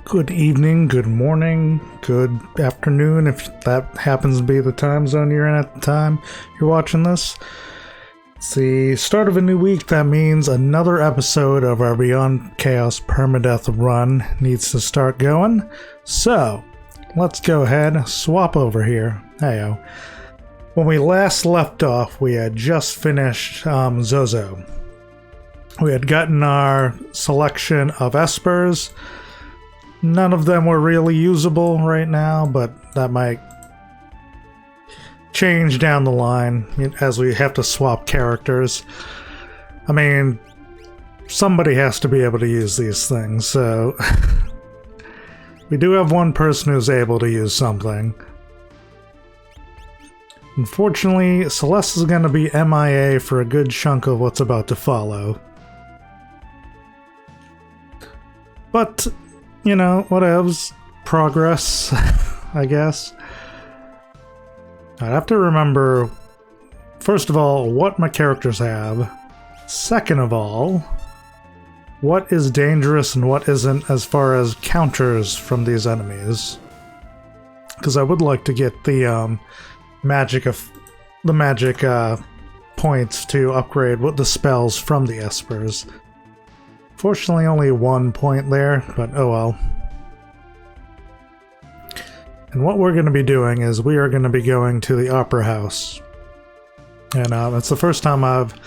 Good evening, good morning, good afternoon, if that happens to be the time zone you're in at the time you're watching this. It's the start of a new week. That means another episode of our Beyond Chaos Permadeath run needs to start going. So, let's go ahead, swap over here. Heyo. When we last left off, we had just finished Zozo. We had gotten our selection of espers. None of them were really usable right now, but that might change down the line as we have to swap characters. I mean, somebody has to be able to use these things, so we do have one person who's able to use something. Unfortunately, Celeste is going to be MIA for a good chunk of what's about to follow. But you know, whatevs. Progress, I guess. I'd have to remember, first of all, what my characters have. Second of all, what is dangerous and what isn't as far as counters from these enemies. Because I would like to get the magic points to upgrade what the spells from the espers. Fortunately, only 1 point there, but oh well. And what we're going to be doing is we are going to be going to the Opera House. And it's the first time I've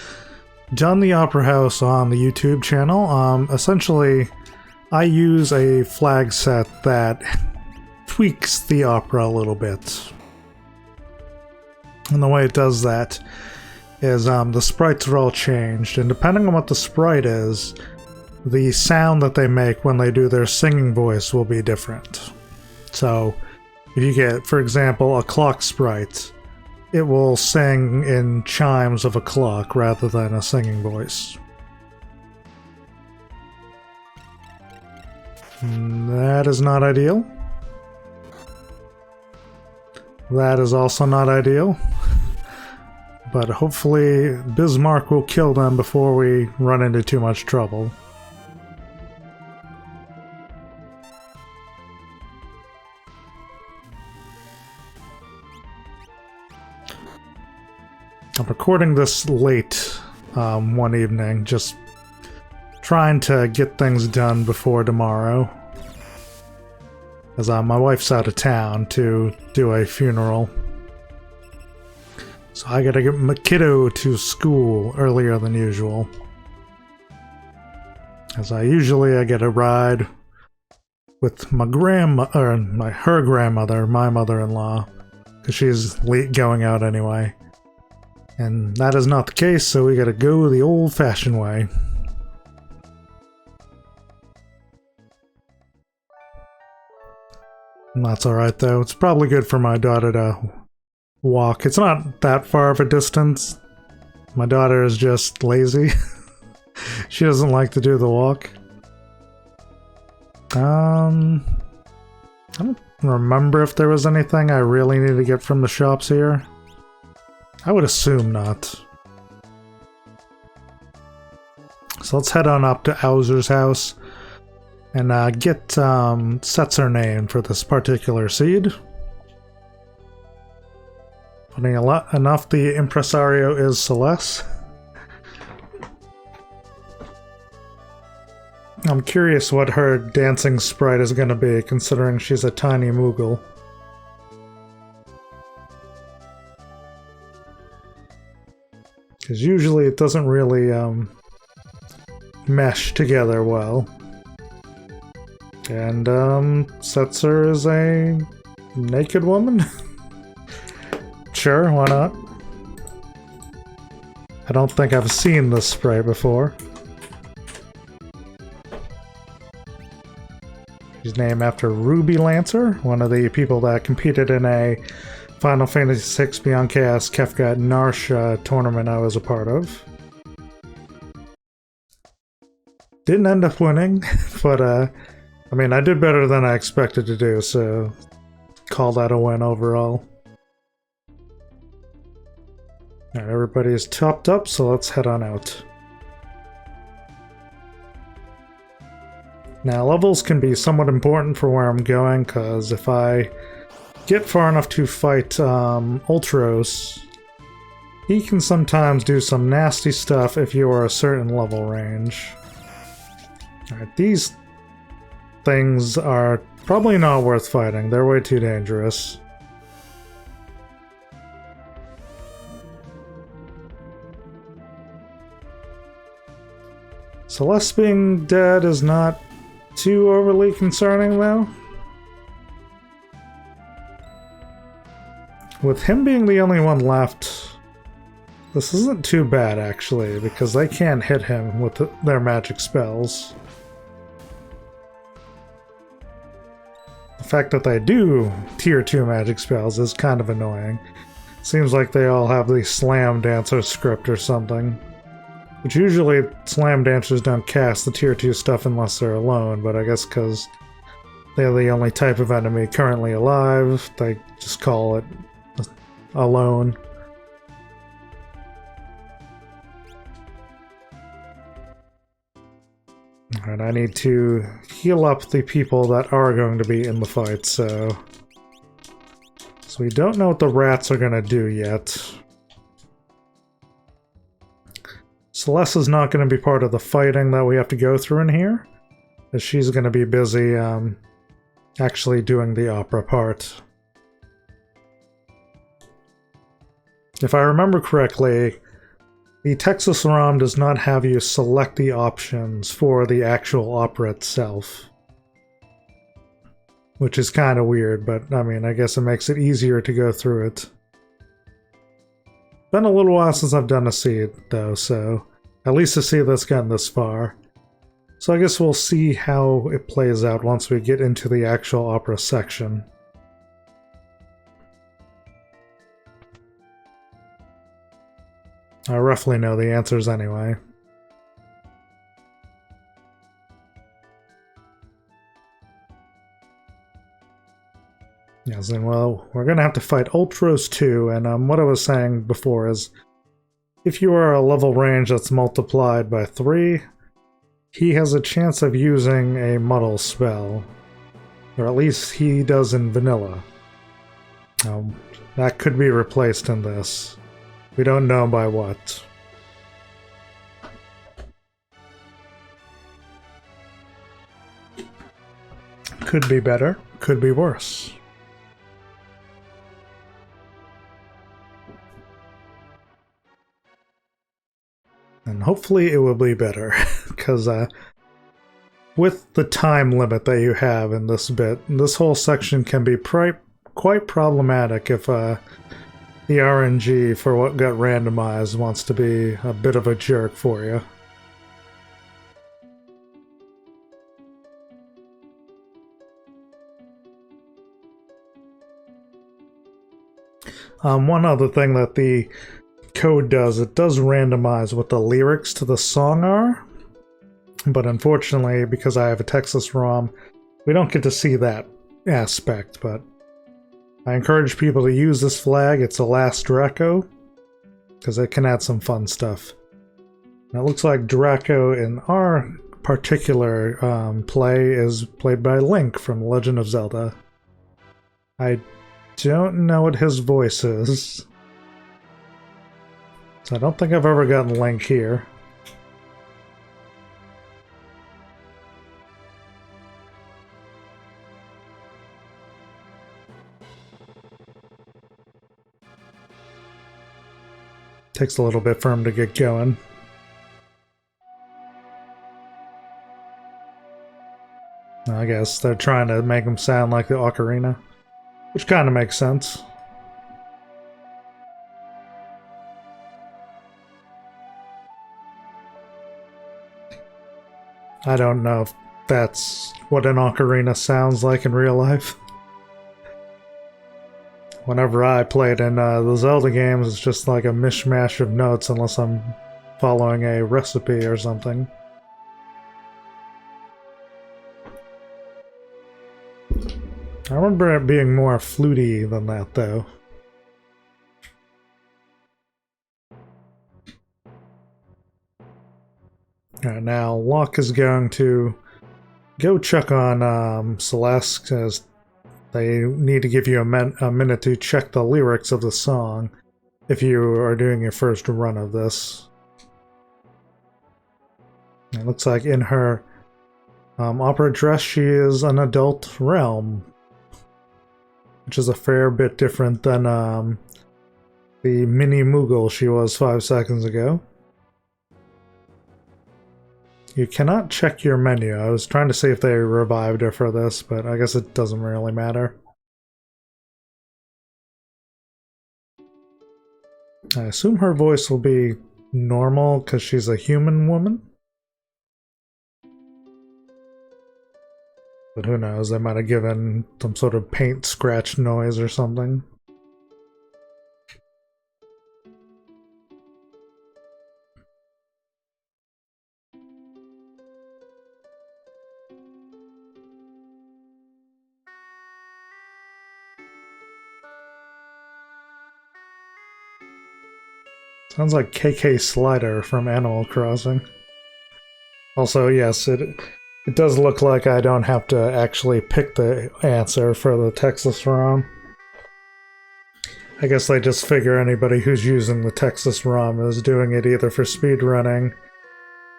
done the Opera House on the YouTube channel. Essentially, I use a flag set that tweaks the opera a little bit. And the way it does that is the sprites are all changed. And depending on what the sprite is, the sound that they make when they do their singing voice will be different. So, if you get, for example, a clock sprite, it will sing in chimes of a clock rather than a singing voice. That is not ideal. That is also not ideal. But hopefully Bismarck will kill them before we run into too much trouble. I'm recording this late one evening, just trying to get things done before tomorrow. As my wife's out of town to do a funeral. So I gotta get my kiddo to school earlier than usual. As I get a ride with my her grandmother, my mother-in-law, because she's going out anyway. And that is not the case, so we gotta go the old-fashioned way. And that's alright though. It's probably good for my daughter to walk. It's not that far of a distance. My daughter is just lazy. She doesn't like to do the walk. I don't remember if there was anything I really need to get from the shops here. I would assume not. So let's head on up to Owser's house and get Setzer name for this particular seed. Funny enough, the impresario is Celeste. I'm curious what her dancing sprite is going to be, considering she's a tiny Moogle. Because usually it doesn't really mesh together well. And Setzer is a naked woman? Sure, why not? I don't think I've seen this spray before. She's named after Ruby Lancer, one of the people that competed in a Final Fantasy VI Beyond Chaos Kefka Narsha tournament I was a part of. Didn't end up winning, but I mean, I did better than I expected to do, so call that a win overall. Alright, everybody is topped up, so let's head on out. Now, levels can be somewhat important for where I'm going, because if I get far enough to fight Ultros, he can sometimes do some nasty stuff if you are a certain level range. Alright, these things are probably not worth fighting. They're way too dangerous. Celeste being dead is not too overly concerning, though. With him being the only one left, this isn't too bad, actually, because they can't hit him with their magic spells. The fact that they do tier 2 magic spells is kind of annoying. Seems like they all have the Slam Dancer script or something. Which usually Slam Dancers don't cast the tier 2 stuff unless they're alone, but I guess because they're the only type of enemy currently alive, they just call it alone. Alright, I need to heal up the people that are going to be in the fight, so we don't know what the rats are going to do yet. Celeste is not going to be part of the fighting that we have to go through in here, as she's going to be busy actually doing the opera part. If I remember correctly, the Texas ROM does not have you select the options for the actual opera itself. Which is kind of weird, but I mean, I guess it makes it easier to go through it. Been a little while since I've done a seed, though, so at least a seed that's gotten this far. So I guess we'll see how it plays out once we get into the actual opera section. I roughly know the answers anyway. Yes, and well, we're gonna have to fight Ultros too, and what I was saying before is, if you are a level range that's multiplied by 3, he has a chance of using a muddle spell. Or at least he does in vanilla. That could be replaced in this. We don't know by what. Could be better, could be worse. And hopefully it will be better, because with the time limit that you have in this bit, this whole section can be quite problematic if the RNG for what got randomized wants to be a bit of a jerk for you. One other thing that the code does, it does randomize what the lyrics to the song are, but unfortunately, because I have a Texas ROM, we don't get to see that aspect, but I encourage people to use this flag. It's alasdraco, because it can add some fun stuff. And it looks like Draco in our particular play is played by Link from Legend of Zelda. I don't know what his voice is, so I don't think I've ever gotten Link here. Takes a little bit for him to get going. I guess they're trying to make him sound like the ocarina, which kind of makes sense. I don't know if that's what an ocarina sounds like in real life. Whenever I played in the Zelda games, it's just like a mishmash of notes unless I'm following a recipe or something. I remember it being more fluty than that, though. Alright, now Locke is going to go check on Celeste, because they need to give you a minute to check the lyrics of the song if you are doing your first run of this. It looks like in her opera dress she is an adult realm, which is a fair bit different than the mini Moogle she was 5 seconds ago. You cannot check your menu. I was trying to see if they revived her for this, but I guess it doesn't really matter. I assume her voice will be normal because she's a human woman. But who knows, they might have given some sort of paint scratch noise or something. Sounds like KK Slider from Animal Crossing. Also, yes, it does look like I don't have to actually pick the answer for the Texas ROM. I guess they just figure anybody who's using the Texas ROM is doing it either for speedrunning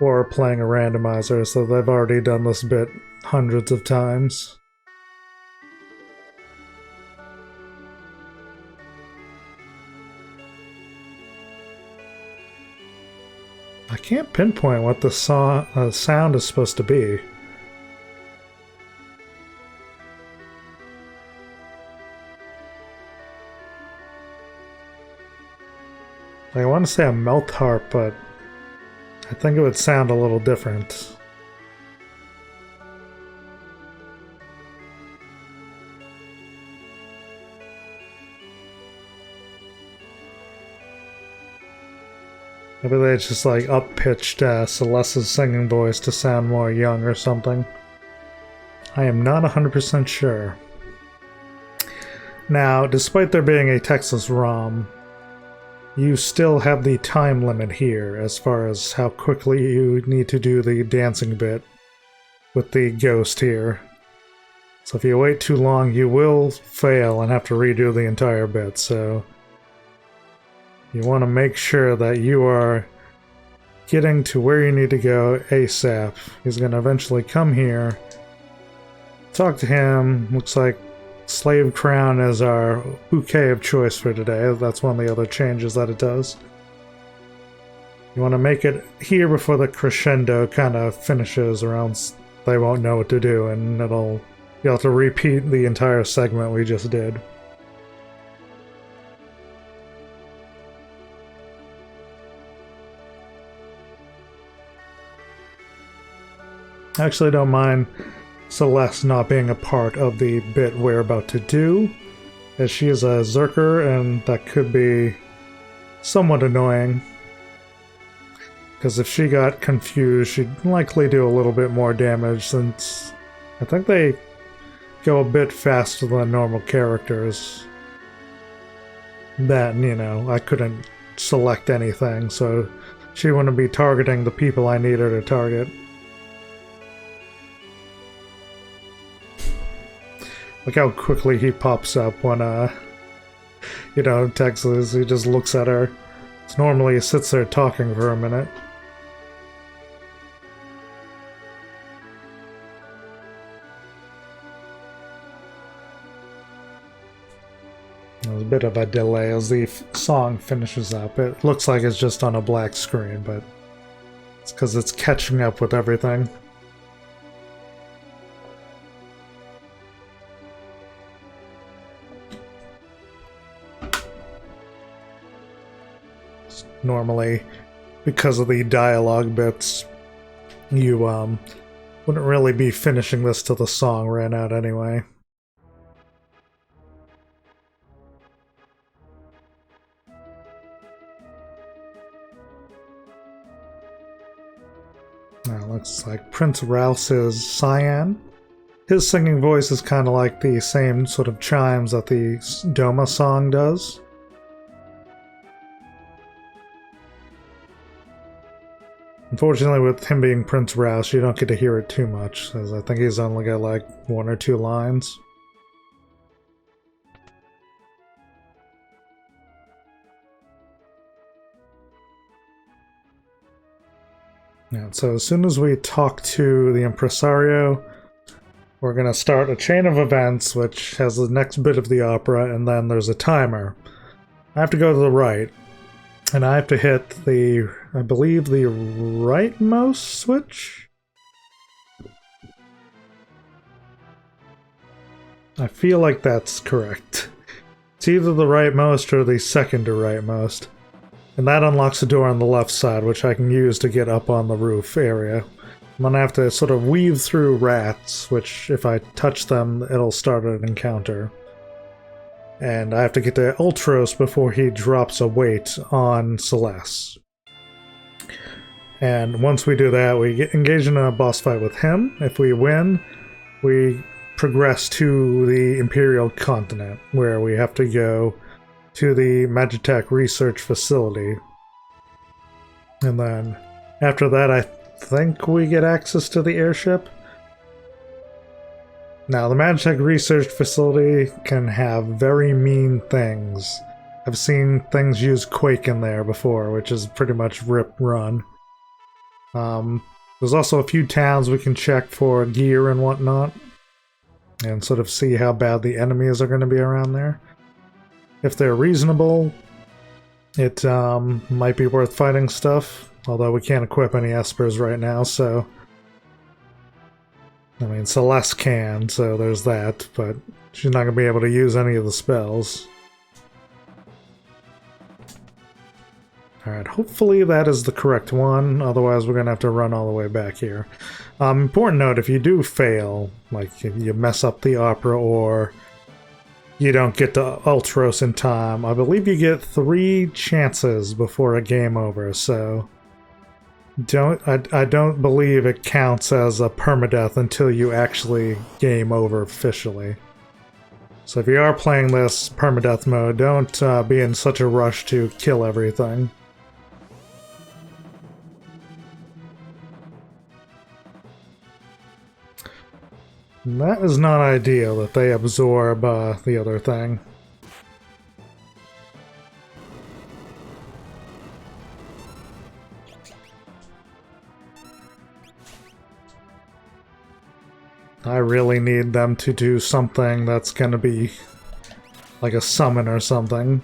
or playing a randomizer, so they've already done this bit hundreds of times. I can't pinpoint what the sound is supposed to be. I want to say a mouth harp, but I think it would sound a little different. Maybe they just like up-pitched Celeste's singing voice to sound more young or something. I am not 100% sure. Now, despite there being a Texas ROM, you still have the time limit here as far as how quickly you need to do the dancing bit with the ghost here. So if you wait too long, you will fail and have to redo the entire bit, so you want to make sure that you are getting to where you need to go ASAP. He's going to eventually come here, talk to him. Looks like Slave Crown is our bouquet of choice for today. That's one of the other changes that it does. You want to make it here before the crescendo kind of finishes, or else they won't know what to do, and you'll have to repeat the entire segment we just did. I actually don't mind Celeste not being a part of the bit we're about to do, as she is a Zerker, and that could be somewhat annoying. Because if she got confused, she'd likely do a little bit more damage, since I think they go a bit faster than normal characters. Then, you know, I couldn't select anything, so she wouldn't be targeting the people I need her to target. Look how quickly he pops up when, you know, Texas. He just looks at her. So normally he sits there talking for a minute. There's a bit of a delay as the song finishes up. It looks like it's just on a black screen, but it's because it's catching up with everything. Normally, because of the dialogue bits, you wouldn't really be finishing this till the song ran out anyway. Looks like Prince Rouse is Cyan. His singing voice is kind of like the same sort of chimes that the Doma song does. Unfortunately, with him being Prince Rouse, you don't get to hear it too much, as I think he's only got like 1 or 2 lines. Yeah, so as soon as we talk to the impresario, we're going to start a chain of events, which has the next bit of the opera, and then there's a timer. I have to go to the right, and I have to hit the, I believe, the rightmost switch? I feel like that's correct. It's either the rightmost or the second to rightmost. And that unlocks the door on the left side, which I can use to get up on the roof area. I'm gonna have to sort of weave through rats, which if I touch them, it'll start an encounter. And I have to get to Ultros before he drops a weight on Celeste. And once we do that, we get engaged in a boss fight with him. If we win, we progress to the Imperial Continent, where we have to go to the Magitech Research Facility. And then after that, I think we get access to the airship. Now, the Magitech Research Facility can have very mean things. I've seen things use Quake in there before, which is pretty much rip run. There's also a few towns we can check for gear and whatnot, and sort of see how bad the enemies are going to be around there. If they're reasonable, it might be worth fighting stuff, although we can't equip any espers right now, so... I mean, Celeste can, so there's that, but she's not going to be able to use any of the spells. Alright, hopefully that is the correct one, otherwise we're going to have to run all the way back here. Important note, if you do fail, like if you mess up the opera or you don't get to Ultros in time, I believe you get 3 chances before a game over, so I don't believe it counts as a permadeath until you actually game over officially. So if you are playing this permadeath mode, don't be in such a rush to kill everything. And that is not ideal that they absorb the other thing. I really need them to do something that's gonna be like a summon or something.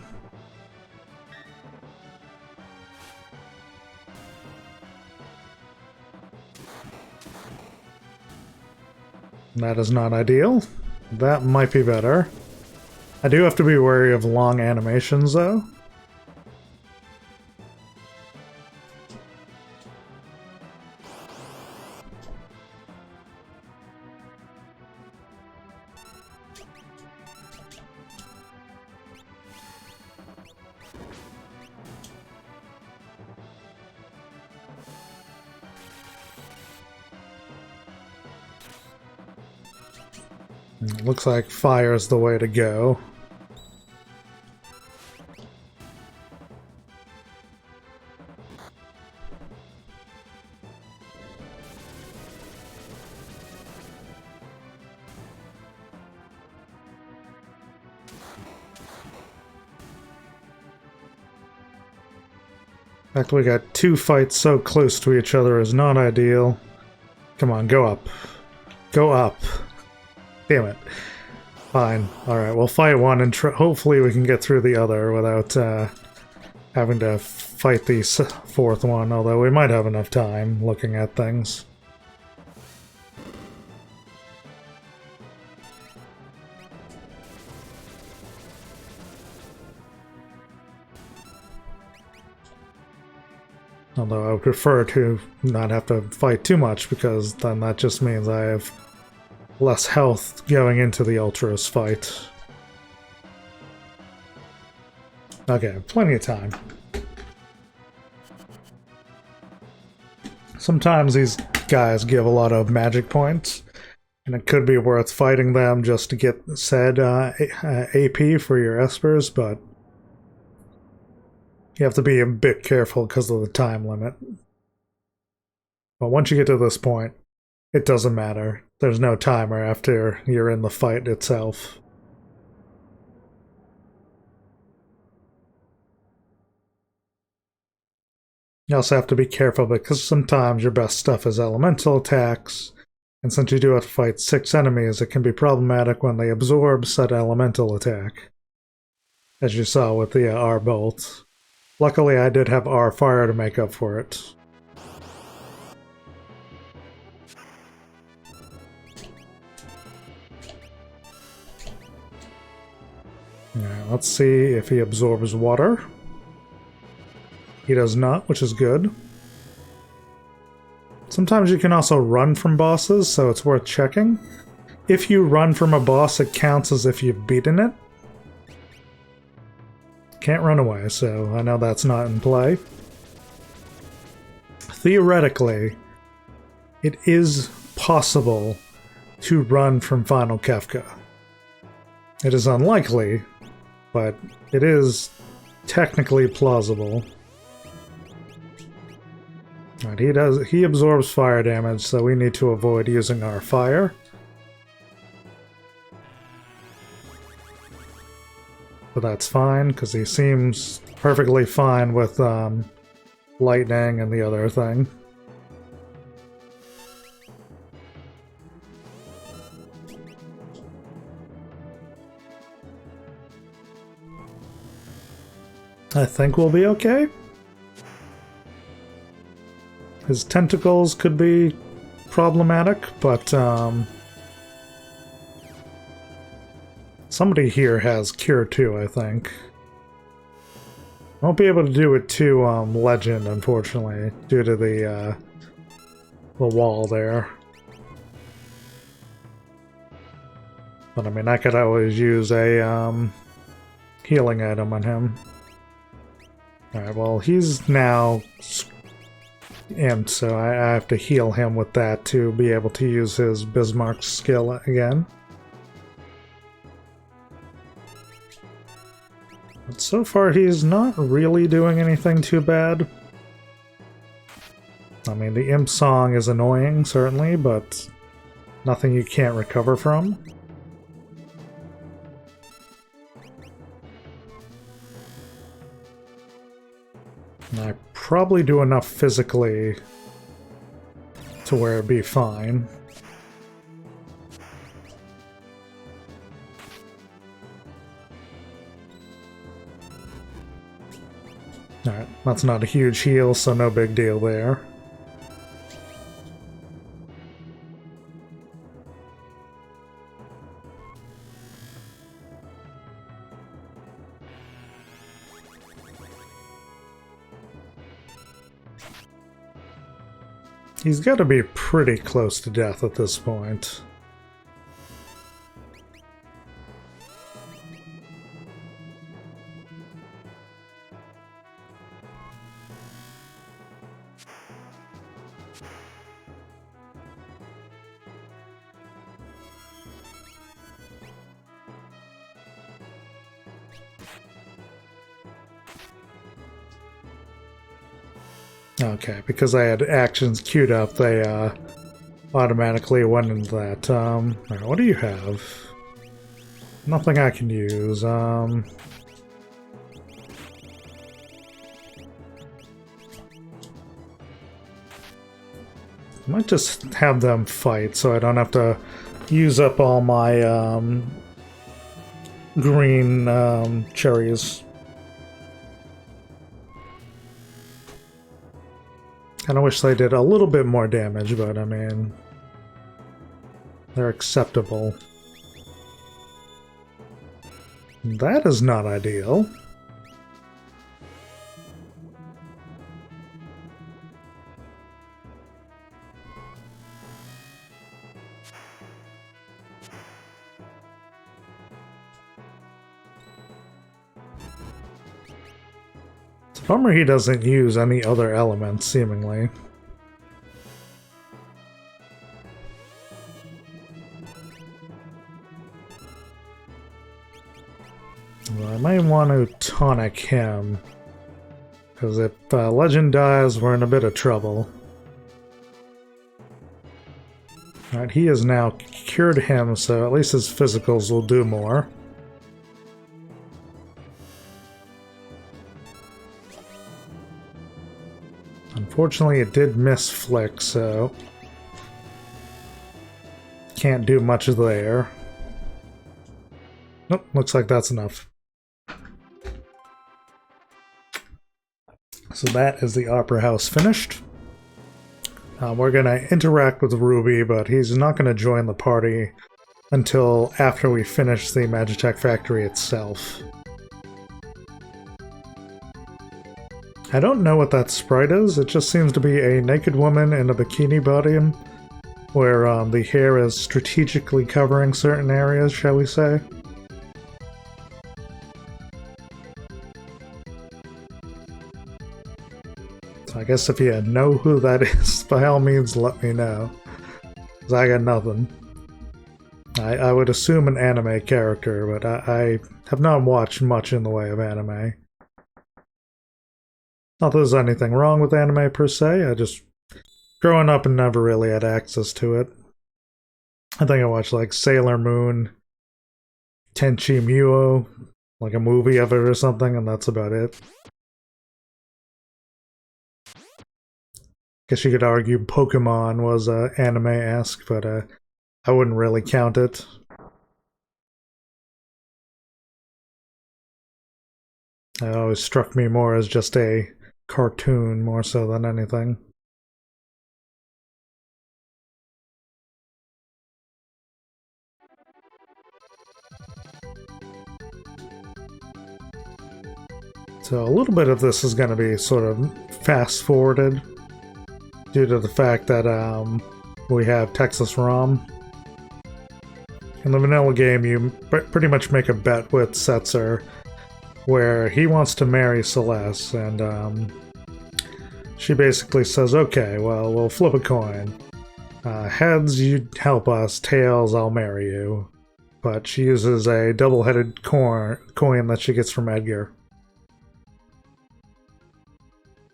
That is not ideal. That might be better. I do have to be wary of long animations, though. Looks like fire is the way to go. The fact we got 2 fights so close to each other is not ideal. Come on, go up. Go up. Damn it. Fine. Alright, we'll fight one and hopefully we can get through the other without having to fight the 4th one, although we might have enough time looking at things. Although I would prefer to not have to fight too much, because then that just means I have less health going into the Ultros fight. Okay, plenty of time. Sometimes these guys give a lot of magic points, and it could be worth fighting them just to get said AP for your espers, but you have to be a bit careful because of the time limit. But once you get to this point, it doesn't matter. There's no timer after you're in the fight itself. You also have to be careful because sometimes your best stuff is elemental attacks, and since you do have to fight 6 enemies, it can be problematic when they absorb said elemental attack, as you saw with the R bolt. Luckily, I did have R fire to make up for it. Alright, let's see if he absorbs water. He does not, which is good. Sometimes you can also run from bosses, so it's worth checking. If you run from a boss, it counts as if you've beaten it. Can't run away, so I know that's not in play. Theoretically, it is possible to run from Final Kefka. It is unlikely, but it is technically plausible. Right, he absorbs fire damage, so we need to avoid using our fire. But that's fine, because he seems perfectly fine with lightning and the other thing. I think we'll be okay. His tentacles could be problematic, but somebody here has Cure too, I think. Won't be able to do it to Legend, unfortunately, due to the wall there. But I mean, I could always use a healing item on him. Alright, well, he's now amped, so I have to heal him with that to be able to use his Bismarck skill again. But so far, he's not really doing anything too bad. I mean, the imp song is annoying, certainly, but nothing you can't recover from. And I probably do enough physically to where it'd be fine. Alright, that's not a huge heal, so no big deal there. He's got to be pretty close to death at this point. Okay, because I had actions queued up, they automatically went into that. Alright, what do you have? Nothing I can use. Might just have them fight so I don't have to use up all my green cherries. Kinda wish they did a little bit more damage, but I mean, they're acceptable. That is not ideal. Bummer he doesn't use any other elements, seemingly. Well, I might want to tonic him, because if Legend dies, we're in a bit of trouble. Alright, he has now cured him, so at least his physicals will do more. Unfortunately, it did miss Flick, so can't do much there. Nope, looks like that's enough. So that is the Opera House finished. We're going to interact with Ruby, but he's not going to join the party until after we finish the Magitech factory itself. I don't know what that sprite is. It just seems to be a naked woman in a bikini body, where the hair is strategically covering certain areas, shall we say. I guess if you know who that is, by all means let me know. 'Cause I got nothing. I would assume an anime character, but I have not watched much in the way of anime. Not that there's anything wrong with anime per se, I just... growing up and never really had access to it. I think I watched like Sailor Moon, Tenchi Muyo, like a movie of it or something, and that's about it. Guess you could argue Pokemon was anime-esque, but I wouldn't really count it. It always struck me more as just a cartoon, more so than anything. So a little bit of this is going to be sort of fast-forwarded, due to the fact that we have Texas Rom. In the vanilla game, you pretty much make a bet with Setzer, where he wants to marry Celeste, and she basically says, okay, well, we'll flip a coin. Heads, you help us. Tails, I'll marry you. But she uses a double-headed coin that she gets from Edgar.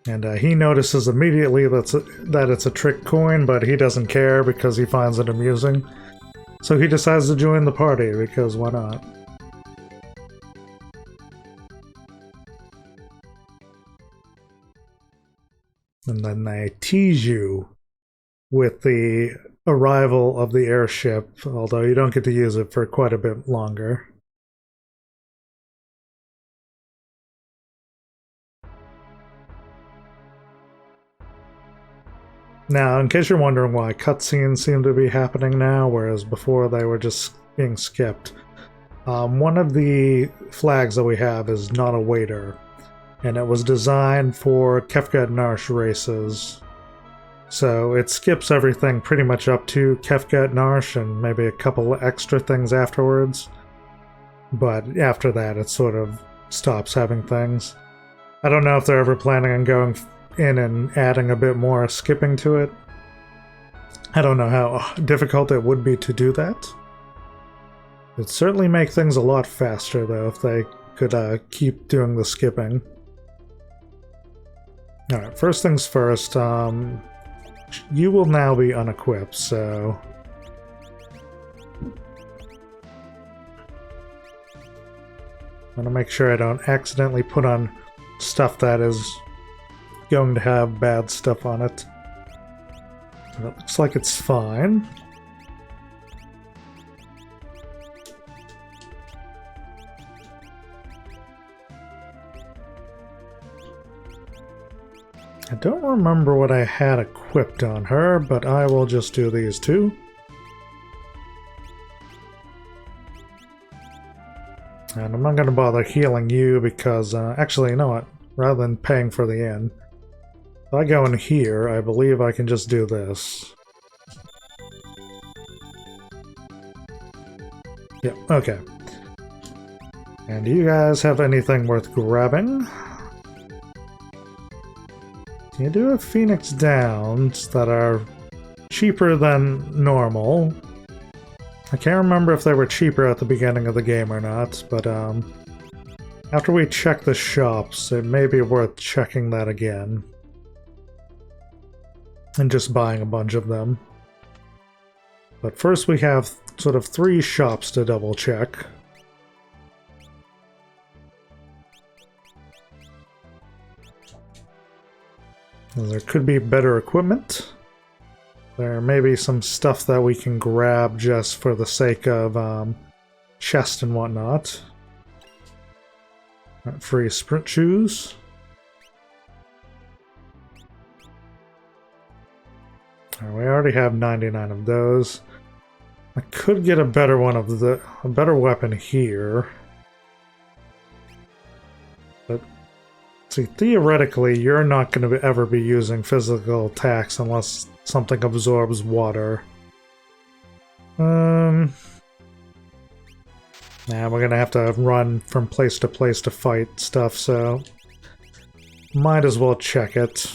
And he notices immediately that it's a trick coin, but he doesn't care because he finds it amusing. So he decides to join the party, because why not? And then they tease you with the arrival of the airship, although you don't get to use it for quite a bit longer. Now, in case you're wondering why cutscenes seem to be happening now, whereas before they were just being skipped, one of the flags that we have is not a waiter, and it was designed for Kefka Narsh races. So it skips everything pretty much up to Kefka Narsh and maybe a couple extra things afterwards. But after that, it sort of stops having things. I don't know if they're ever planning on going in and adding a bit more skipping to it. I don't know how difficult it would be to do that. It'd certainly make things a lot faster, though, if they could keep doing the skipping. Alright, first things first, you will now be unequipped, so... I'm gonna make sure I don't accidentally put on stuff that is going to have bad stuff on it. But it looks like it's fine. I don't remember what I had equipped on her, but I will just do these two. And I'm not going to bother healing you because, actually, you know what? Rather than paying for the inn, if I go in here, I believe I can just do this. Yep, okay. And do you guys have anything worth grabbing? You do have Phoenix Downs that are cheaper than normal. I can't remember if they were cheaper at the beginning of the game or not, but after we check the shops, it may be worth checking that again. And just buying a bunch of them. But first we have sort of 3 shops to double check. There could be better equipment. There may be some stuff that we can grab just for the sake of chest and whatnot. Free sprint shoes. We already have 99 of those. I could get a better a better weapon here. But see, theoretically, you're not going to ever be using physical attacks unless something absorbs water. Nah, we're gonna have to run from place to fight stuff, so might as well check it.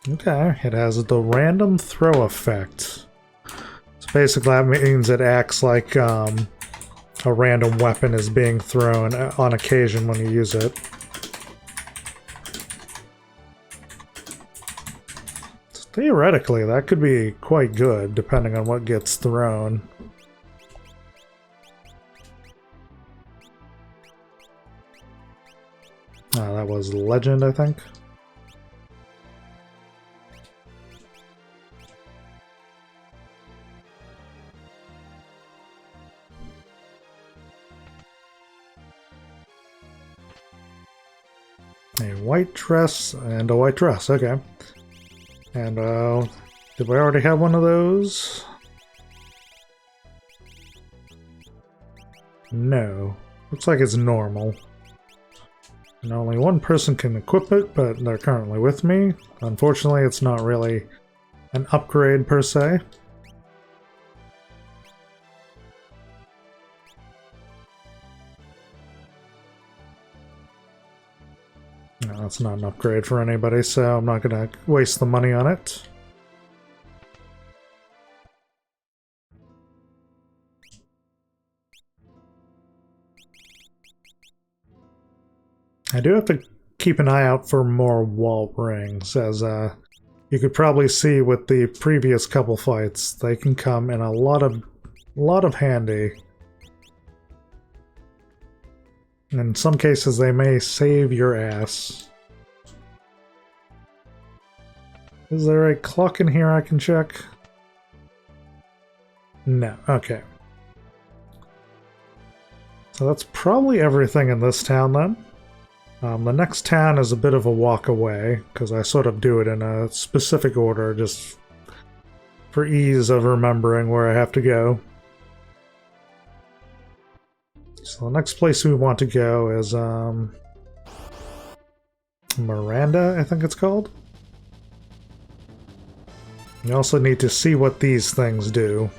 Okay, it has the random throw effect. So basically that means it acts like a random weapon is being thrown on occasion when you use it. Theoretically, that could be quite good, depending on what gets thrown. That was Legend, I think. A white dress and a white dress, okay. And, did we already have one of those? No. Looks like it's normal. And only one person can equip it, but they're currently with me. Unfortunately, it's not really an upgrade per se. No, that's not an upgrade for anybody, so I'm not going to waste the money on it. I do have to keep an eye out for more wall rings, as you could probably see with the previous couple fights. They can come in a lot of handy. In some cases, they may save your ass. Is there a clock in here I can check? No. Okay. So that's probably everything in this town then. The next town is a bit of a walk away, because I sort of do it in a specific order, just for ease of remembering where I have to go. So the next place we want to go is, Miranda, I think it's called. You also need to see what these things do.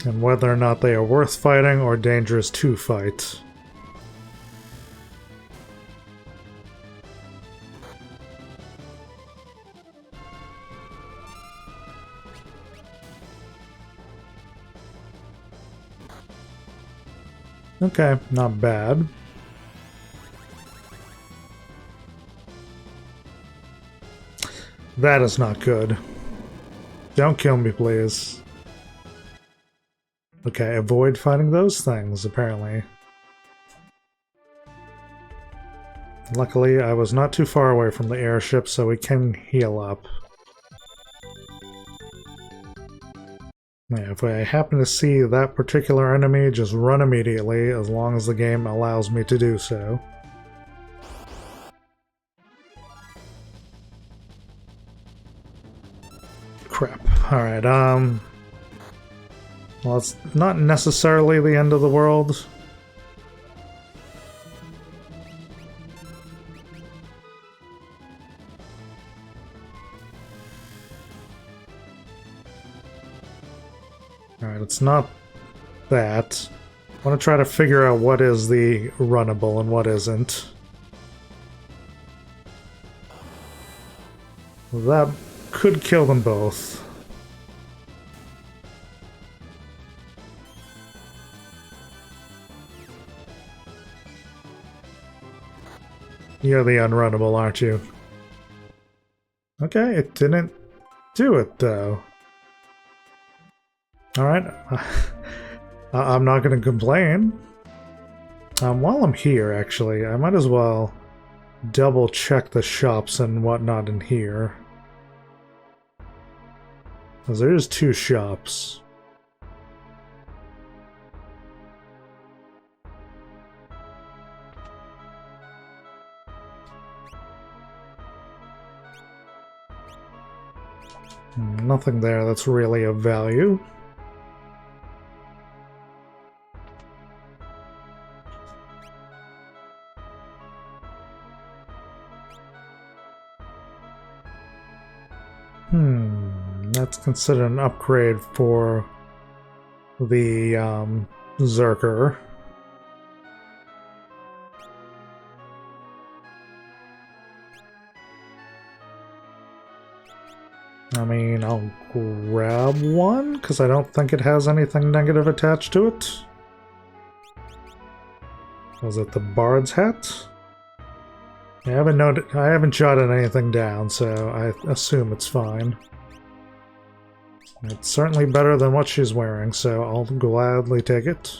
And whether or not they are worth fighting or dangerous to fight. Okay, not bad. That is not good. Don't kill me, please. Okay, avoid fighting those things, apparently. Luckily, I was not too far away from the airship, so we can heal up. Yeah, if I happen to see that particular enemy, just run immediately, as long as the game allows me to do so. Crap. Alright, well, it's not necessarily the end of the world. Alright, it's not that. I want to try to figure out what is the runnable and what isn't. That could kill them both. You're the unrunnable, aren't you? Okay, it didn't do it, though. Alright. I'm not going to complain. While I'm here, actually, I might as well double check the shops and whatnot in here. Because there's 2 shops. Nothing there that's really of value. That's considered an upgrade for the Zerker. I mean, I'll grab one, because I don't think it has anything negative attached to it. Was it the Bard's Hat? I haven't jotted anything down, so I assume it's fine. It's certainly better than what she's wearing, so I'll gladly take it.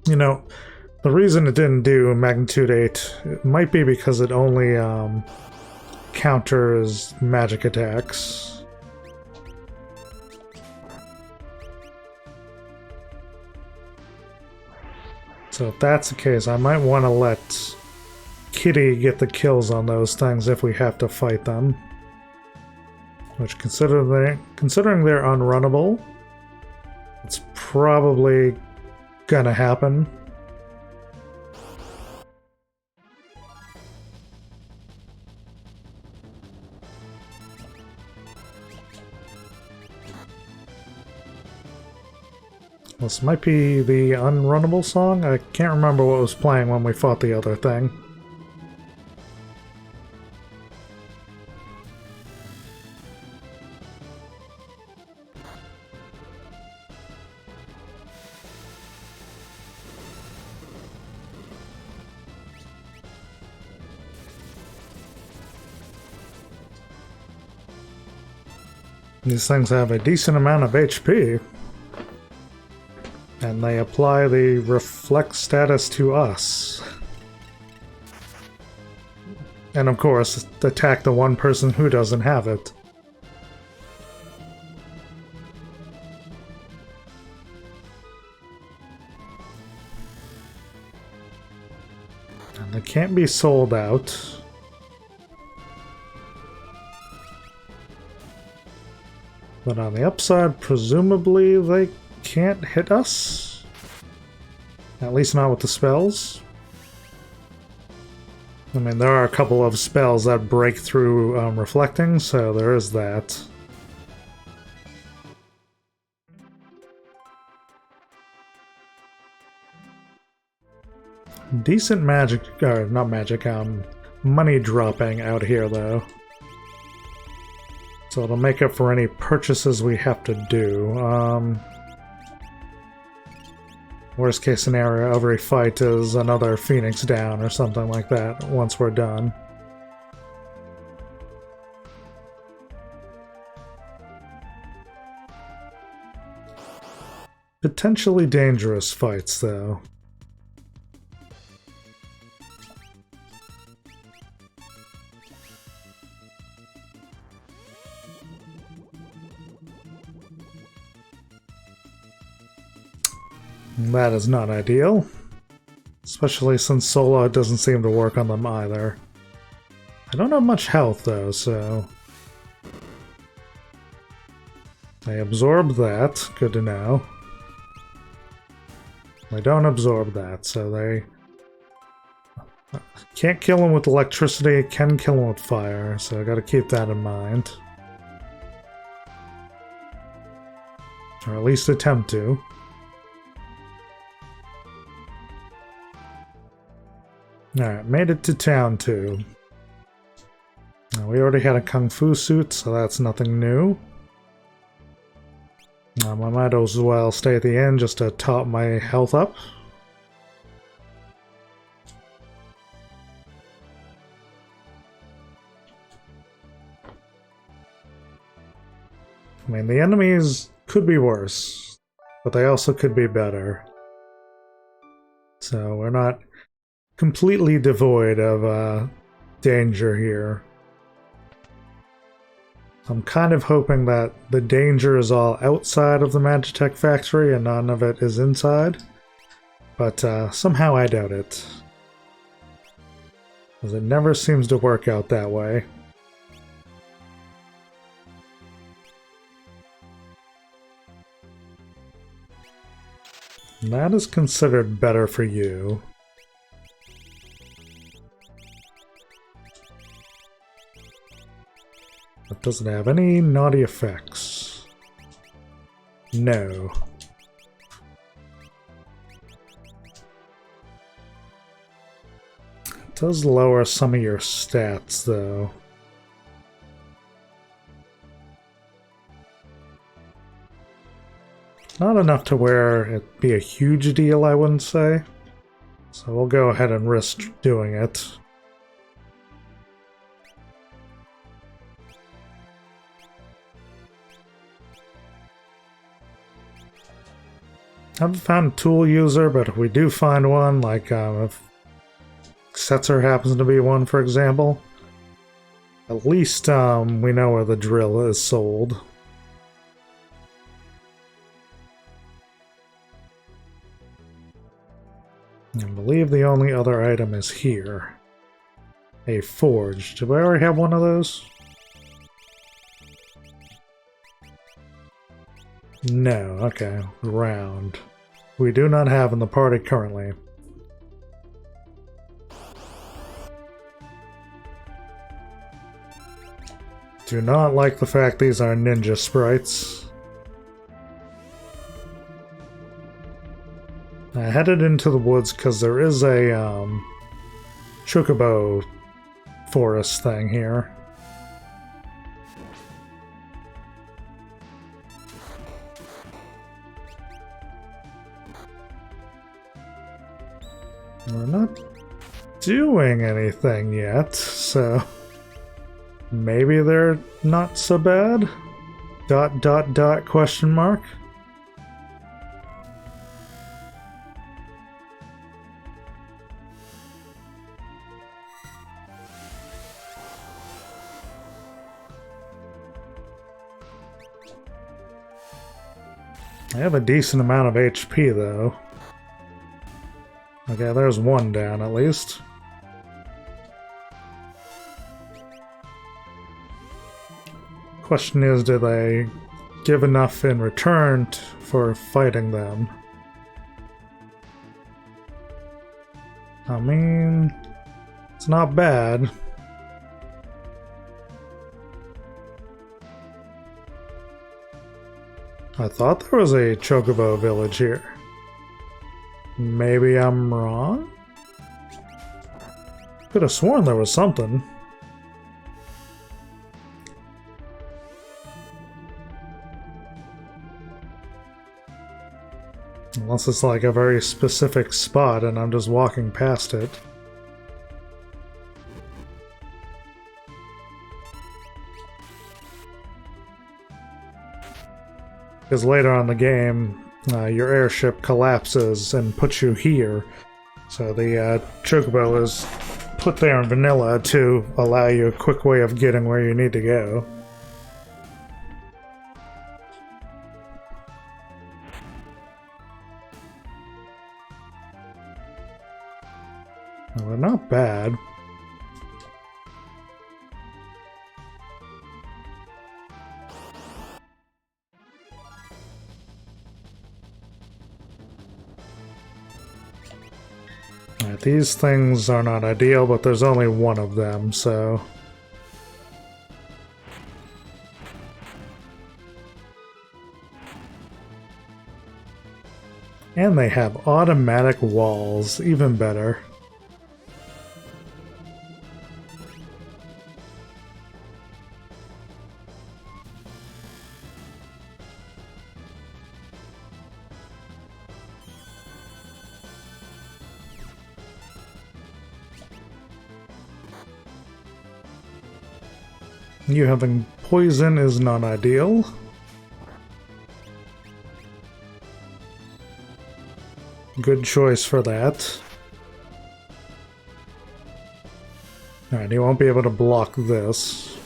You know, the reason it didn't do magnitude 8, it might be because it only counters magic attacks. So if that's the case, I might want to let Kitty get the kills on those things if we have to fight them. Which, considering they're unrunnable, it's probably gonna happen. This might be the unrunnable song? I can't remember what was playing when we fought the other thing. These things have a decent amount of HP. And they apply the reflect status to us. And of course, attack the one person who doesn't have it. And they can't be sold out. But on the upside, presumably they can't hit us. At least not with the spells. I mean, there are a couple of spells that break through reflecting, so there is that. Decent magic, or not magic, money dropping out here though. So it'll make up for any purchases we have to do. Worst case scenario, every fight is another Phoenix down or something like that once we're done. Potentially dangerous fights, though. That is not ideal. Especially since Sola doesn't seem to work on them either. I don't have much health though, so... They absorb that, good to know. They don't absorb that, so they... Can't kill them with electricity, can kill them with fire, so I gotta keep that in mind. Or at least attempt to. Alright, made it to town too. Now, we already had a kung fu suit, so that's nothing new. I might as well stay at the inn just to top my health up. I mean, the enemies could be worse, but they also could be better. So we're not completely devoid of danger here. I'm kind of hoping that the danger is all outside of the Magitech factory and none of it is inside. But somehow I doubt it. Because it never seems to work out that way. And that is considered better for you. It doesn't have any naughty effects. No. It does lower some of your stats, though. Not enough to where it'd be a huge deal, I wouldn't say. So we'll go ahead and risk doing it. I haven't found a tool user, but if we do find one, like if Setzer happens to be one, for example, at least we know where the drill is sold. I believe the only other item is here. A forge. Do I already have one of those? No, okay. Round. We do not have in the party currently. Do not like the fact these are ninja sprites. I headed into the woods because there is a chocobo forest thing here. We're not doing anything yet, so maybe they're not so bad? ... question mark? I have a decent amount of HP, though. Okay, there's one down, at least. Question is, do they give enough in return for fighting them? I mean, it's not bad. I thought there was a chocobo village here. Maybe I'm wrong? Could have sworn there was something. Unless it's like a very specific spot and I'm just walking past it. Because later on in the game, your airship collapses and puts you here. So the chocobo is put there in vanilla to allow you a quick way of getting where you need to go. Well, not bad. Alright, these things are not ideal, but there's only one of them, so... And they have automatic walls, even better. You having poison is not ideal. Good choice for that. Alright, he won't be able to block this.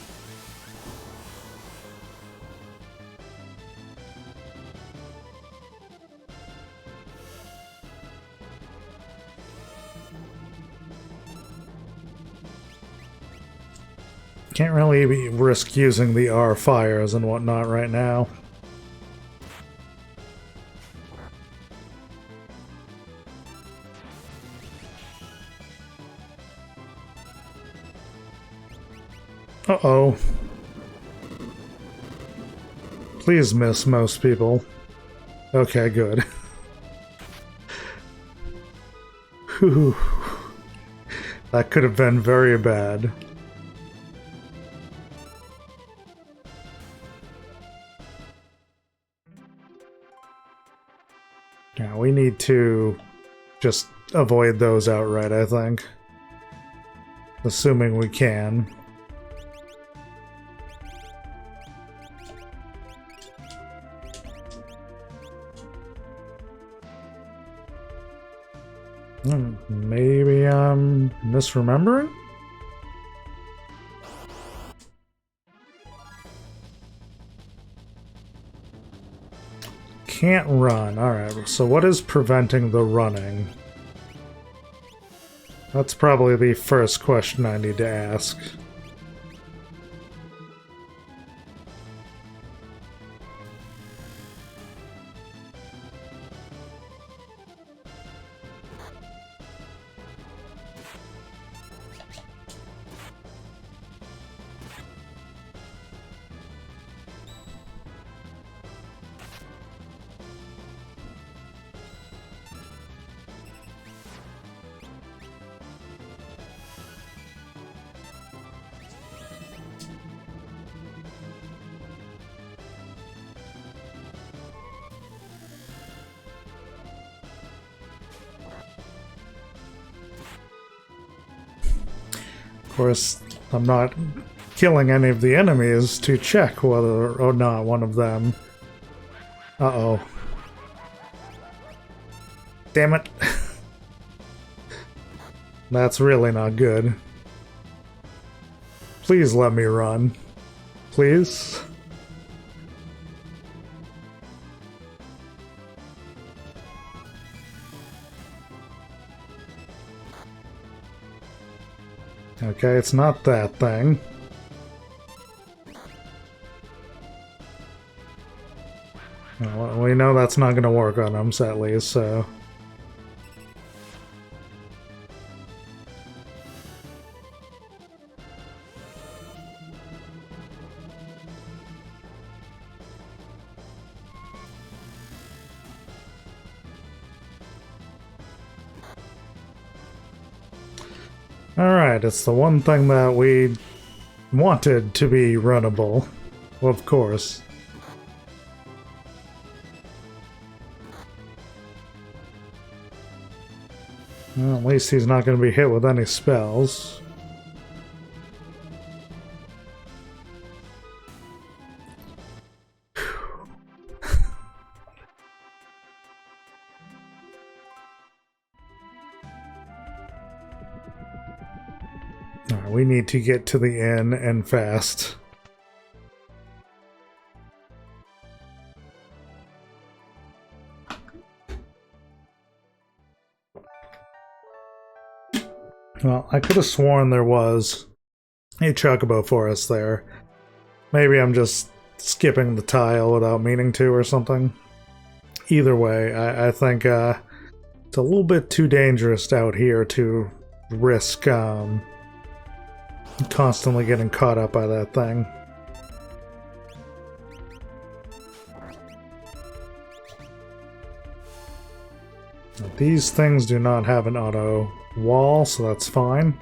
Can't really risk using the R fires and whatnot right now. Uh-oh. Please miss most people. Okay, good. Whew. That could have been very bad. Yeah, we need to just avoid those outright, I think. Assuming we can. Maybe I'm misremembering? Can't run. Alright, so what is preventing the running? That's probably the first question I need to ask. Of course, I'm not killing any of the enemies to check whether or not one of them... Uh-oh. Damn it. That's really not good. Please let me run. Please? Okay, it's not that thing. Well, we know that's not going to work on him, at least, so... Alright, it's the one thing that we wanted to be runnable. Well, of course. Well, at least he's not going to be hit with any spells. Alright, we need to get to the inn and fast. Well, I could have sworn there was a chocobo forest there. Maybe I'm just skipping the tile without meaning to or something. Either way, I think it's a little bit too dangerous out here to risk constantly getting caught up by that thing. These things do not have an auto wall, so that's fine.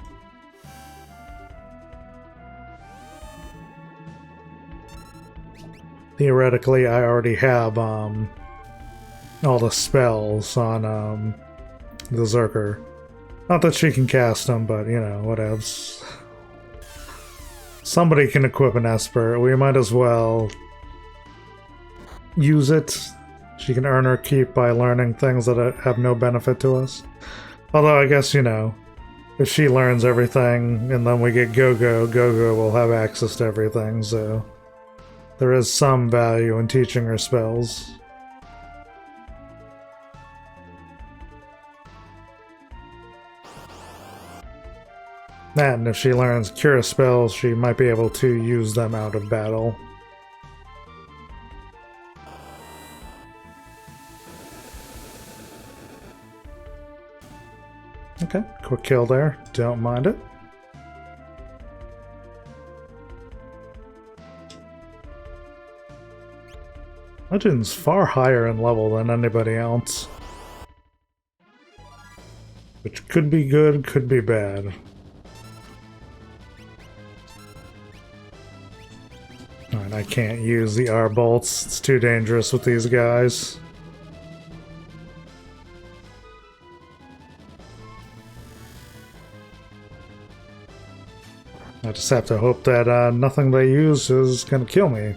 Theoretically, I already have all the spells on the Zerker. Not that she can cast them, but you know, whatevs. Somebody can equip an Esper. We might as well use it She can earn her keep by learning things that have no benefit to us. Although I guess, you know, if she learns everything and then we get Go-Go, Go-Go will have access to everything, so there is some value in teaching her spells. And if she learns cure spells, she might be able to use them out of battle. Okay, quick kill there. Don't mind it. Legend's far higher in level than anybody else. Which could be good, could be bad. Alright, I can't use the R bolts. It's too dangerous with these guys. I just have to hope that nothing they use is gonna kill me.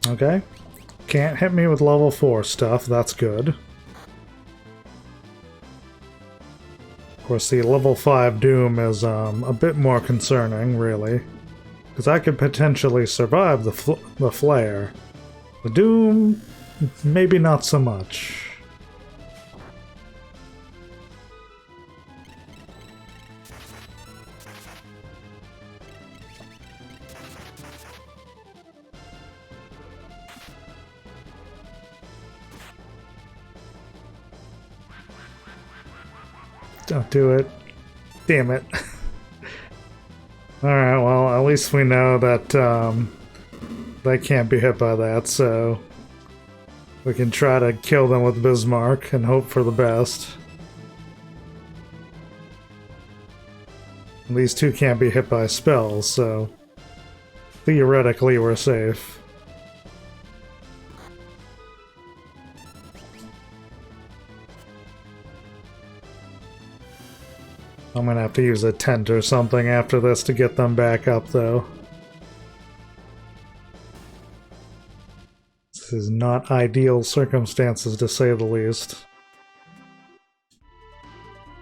Okay. Can't hit me with level 4 stuff, that's good. Of course, the level 5 Doom is a bit more concerning, really. Because I could potentially survive the flare. The Doom, maybe not so much. Don't do it. Damn it. Alright, well, at least we know that they can't be hit by that, so we can try to kill them with Bismarck and hope for the best. These two can't be hit by spells, so theoretically we're safe. I'm gonna have to use a tent or something after this to get them back up, though. This is not ideal circumstances, to say the least.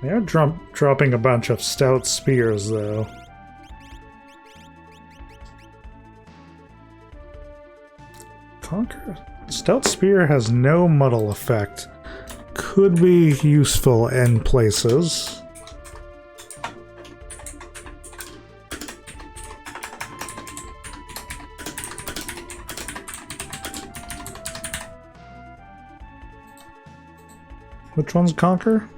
They are dropping a bunch of stout spears, though. Conquer? Stout spear has no muddle effect. Could be useful in places. Which one's Conquer?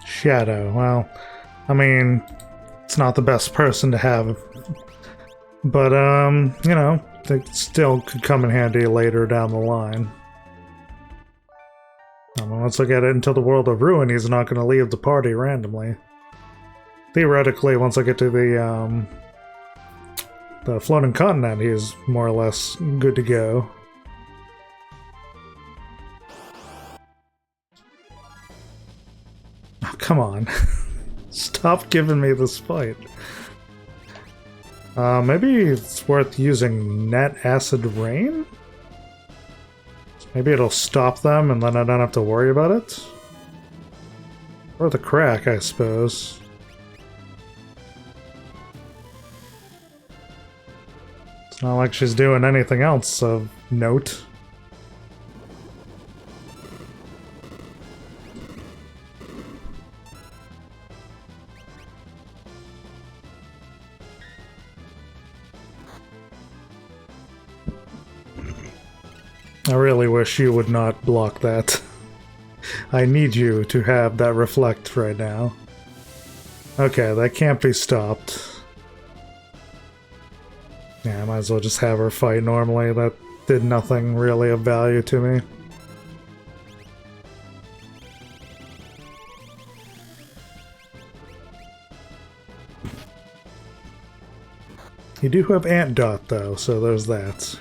Shadow. Well, I mean, it's not the best person to have. But, you know, it still could come in handy later down the line. I mean, once I get into the world of Ruin, he's not going to leave the party randomly. Theoretically, once I get to the floating continent, he's more or less good to go. Come on. Stop giving me this fight. Maybe it's worth using Net Acid Rain? Maybe it'll stop them and then I don't have to worry about it? Or the crack, I suppose. It's not like she's doing anything else of note. I really wish you would not block that. I need you to have that reflect right now. Okay, that can't be stopped. Yeah, I might as well just have her fight normally. That did nothing really of value to me. You do have Ant Dot though, so there's that.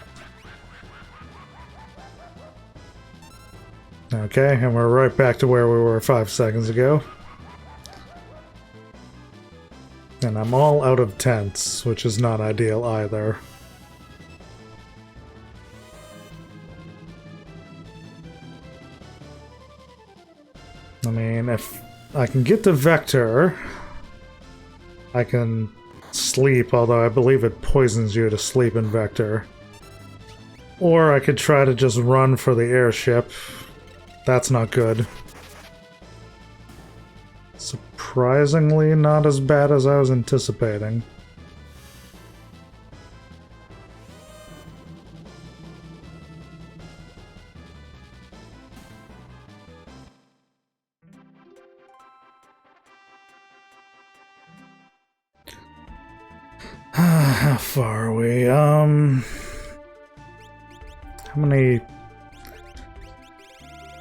Okay, and we're right back to where we were 5 seconds ago. And I'm all out of tents, which is not ideal either. I mean, if I can get the Vector, I can sleep, although I believe it poisons you to sleep in Vector. Or I could try to just run for the airship. That's not good. Surprisingly not as bad as I was anticipating. How far are we? How many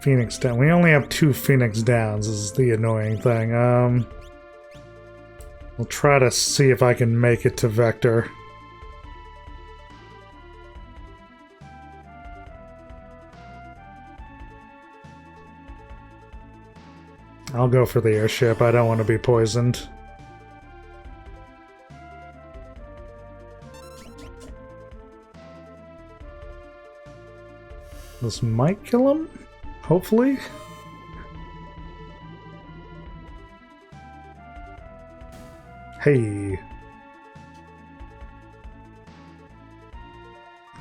Phoenix Down? We only have 2 Phoenix Downs, is the annoying thing. We'll try to see if I can make it to Vector. I'll go for the airship. I don't want to be poisoned. This might kill him? Hopefully? Hey.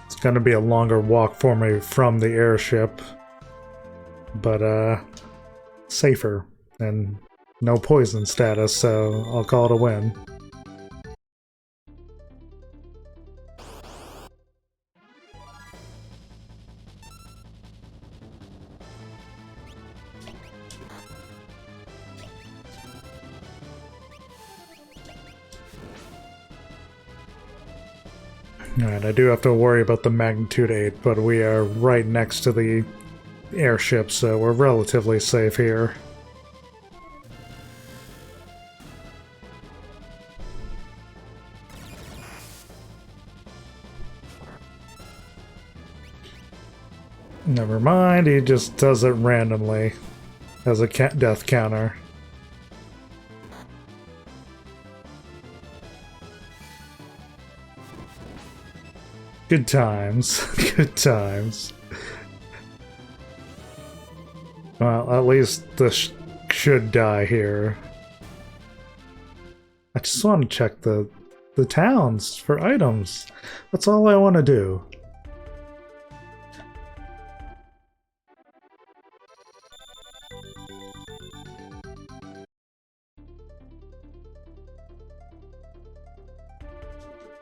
It's gonna be a longer walk for me from the airship. But, safer. And no poison status, so I'll call it a win. Alright, I do have to worry about the magnitude 8, but we are right next to the airship, so we're relatively safe here. Never mind, he just does it randomly as a death counter. Good times. Good times. Well, at least this should die here. I just want to check the towns for items. That's all I want to do.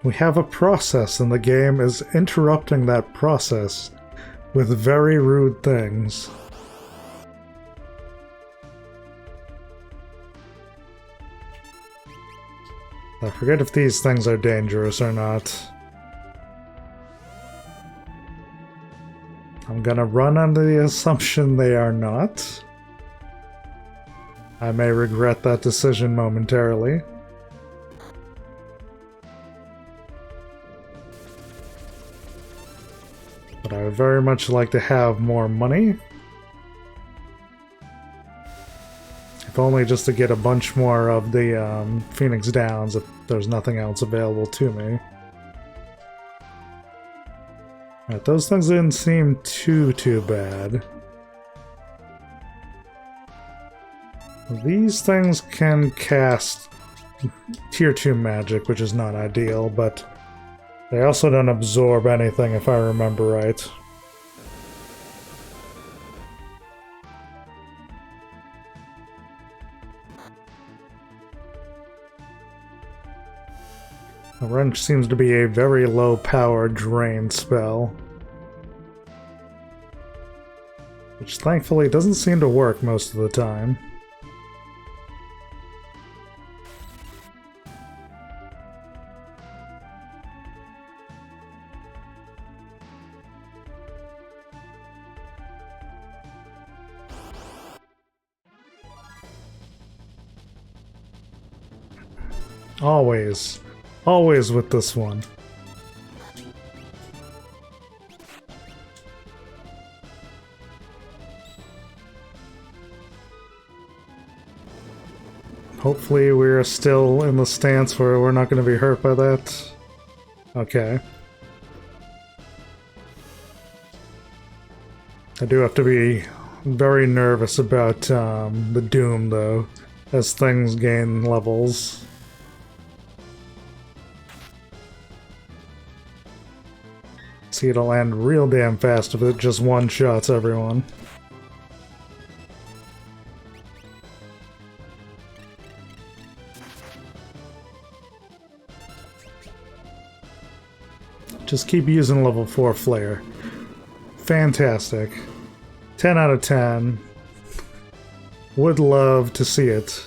We have a process, and the game is interrupting that process with very rude things. I forget if these things are dangerous or not. I'm gonna run under the assumption they are not. I may regret that decision momentarily. But I would very much like to have more money. If only just to get a bunch more of the Phoenix Downs if there's nothing else available to me. Alright, those things didn't seem too bad. These things can cast Tier 2 magic, which is not ideal, but they also don't absorb anything, if I remember right. The wrench seems to be a very low-power drain spell, which thankfully doesn't seem to work most of the time. Always. Always with this one. Hopefully we're still in the stance where we're not going to be hurt by that. Okay. I do have to be very nervous about the Doom, though, as things gain levels. See, it'll land real damn fast if it just one-shots everyone. Just keep using level 4 flare. Fantastic. 10 out of 10. Would love to see it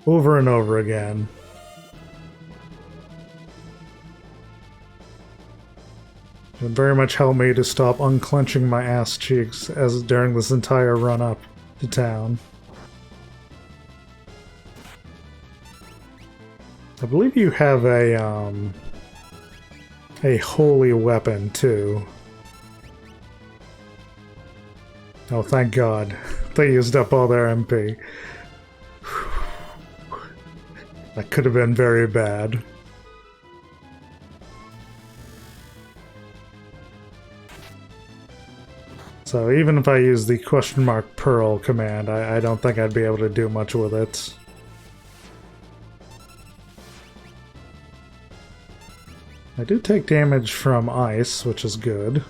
over and over again. It would very much help me to stop unclenching my ass cheeks as during this entire run up to town. I believe you have a holy weapon too. Oh, thank God. They used up all their MP. That could have been very bad. So even if I use the question mark pearl command, I don't think I'd be able to do much with it. I do take damage from ice, which is good.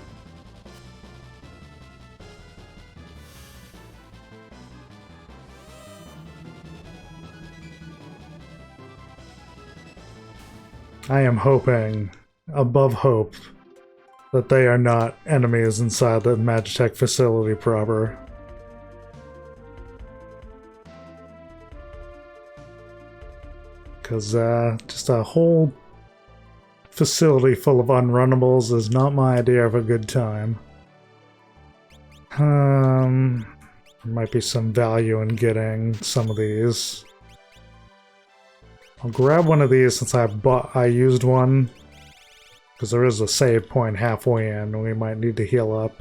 I am hoping, above hope, that they are not enemies inside the Magitech facility proper. Because just a whole facility full of unrunnables is not my idea of a good time. There might be some value in getting some of these. I'll grab one of these since I used one, because there is a save point halfway in and we might need to heal up.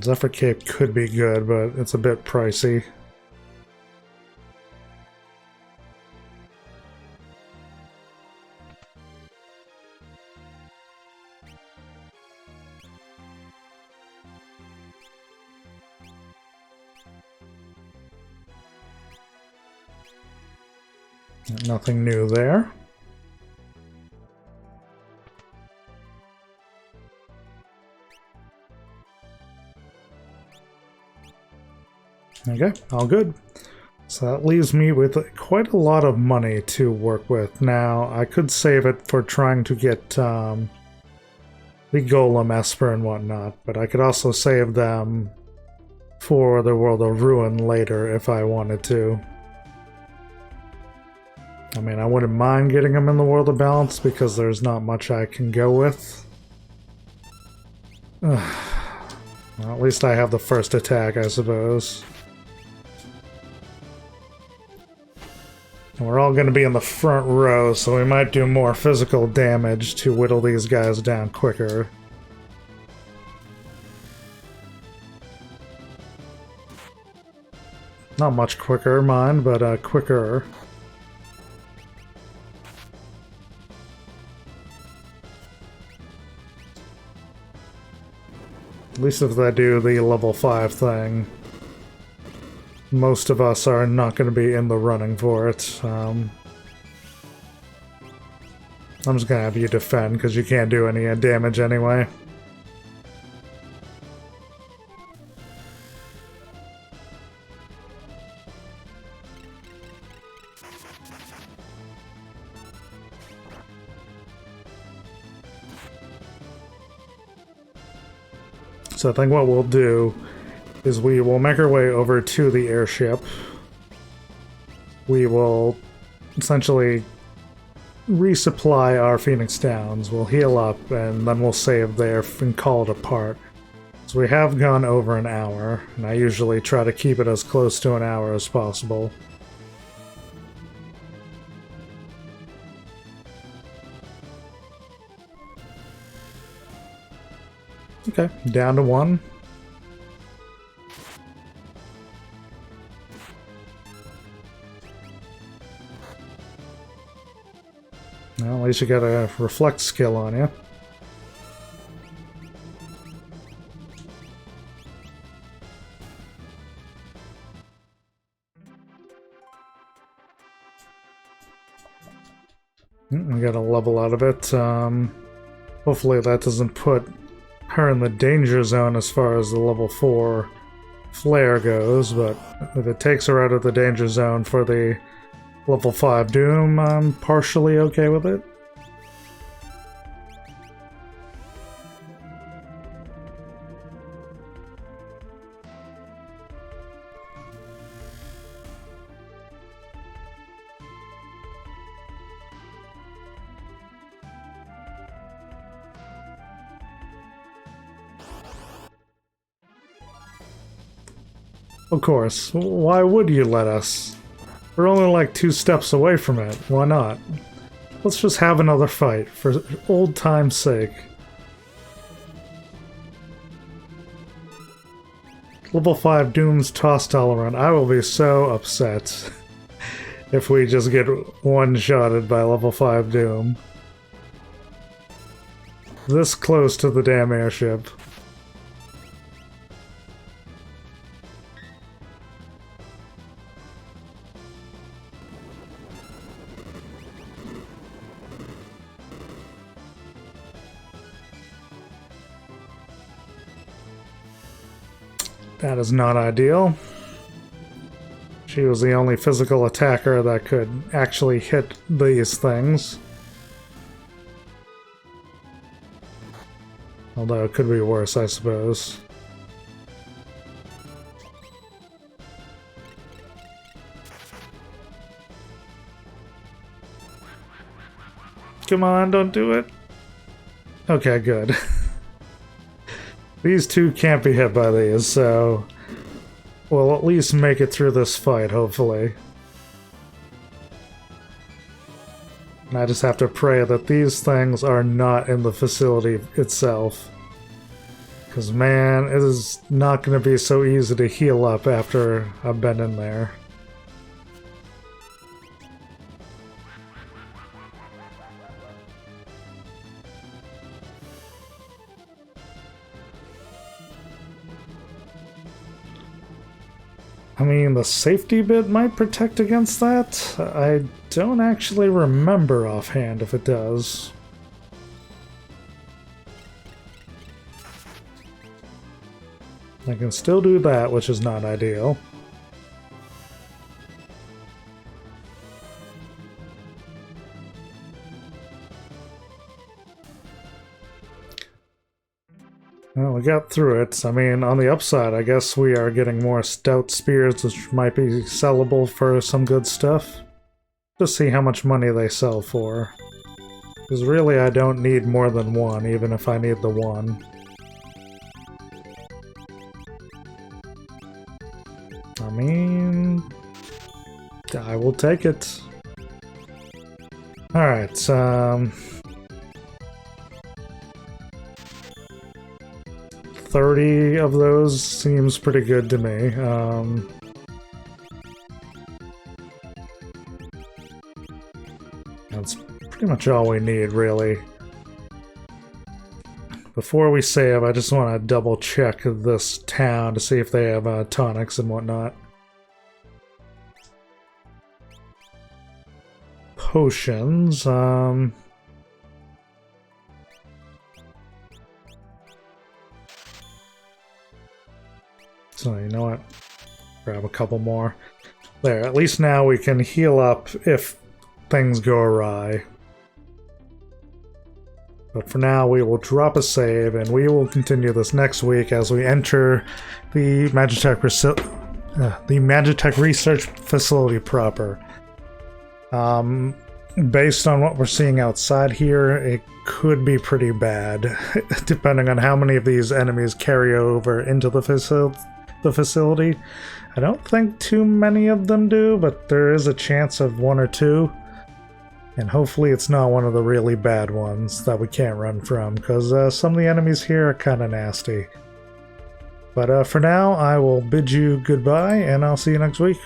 Zephyr Cape could be good, but it's a bit pricey. Nothing new there. Okay, all good. So that leaves me with quite a lot of money to work with. Now, I could save it for trying to get the Golem Esper and whatnot, but I could also save them for the World of Ruin later if I wanted to. I mean, I wouldn't mind getting them in the World of Balance because there's not much I can go with. Well, at least I have the first attack, I suppose. And we're all going to be in the front row, so we might do more physical damage to whittle these guys down quicker. Not much quicker, mind, but quicker. At least if they do the level 5 thing. Most of us are not going to be in the running for it. I'm just going to have you defend, because you can't do any damage anyway. So I think what we'll do is we will make our way over to the airship. We will essentially resupply our Phoenix Downs. We'll heal up, and then we'll save there and call it a part. So we have gone over an hour, and I usually try to keep it as close to an hour as possible. Okay, down to 1. Well, at least you got a reflect skill on you. We got a level out of it. Hopefully that doesn't put her in the danger zone as far as the level 4 flare goes, but if it takes her out of the danger zone for the level 5 Doom, I'm partially okay with it. Of course, why would you let us? We're only like 2 steps away from it, why not? Let's just have another fight, for old time's sake. Level 5 Doom's toss tolerant. I will be so upset if we just get one-shotted by level 5 Doom. This close to the damn airship. That is not ideal. She was the only physical attacker that could actually hit these things. Although it could be worse, I suppose. Come on, don't do it. Okay, good. These two can't be hit by these, so we'll at least make it through this fight, hopefully. And I just have to pray that these things are not in the facility itself. Because, man, it is not going to be so easy to heal up after I've been in there. I mean, the safety bit might protect against that. I don't actually remember offhand if it does. I can still do that, which is not ideal. Well, we got through it. I mean, on the upside, I guess we are getting more stout spears, which might be sellable for some good stuff. Just see how much money they sell for. Because really, I don't need more than one, even if I need the one. I mean, I will take it. Alright, 30 of those seems pretty good to me. That's pretty much all we need, really. Before we save, I just want to double check this town to see if they have tonics and whatnot. Potions, so you know what? Grab a couple more. There, at least now we can heal up if things go awry. But for now, we will drop a save, and we will continue this next week as we enter the Magitech Research Facility proper. Based on what we're seeing outside here, it could be pretty bad, depending on how many of these enemies carry over into the facility. I don't think too many of them do, but there is a chance of 1 or 2. And hopefully it's not one of the really bad ones that we can't run from, because some of the enemies here are kind of nasty. But for now, I will bid you goodbye, and I'll see you next week.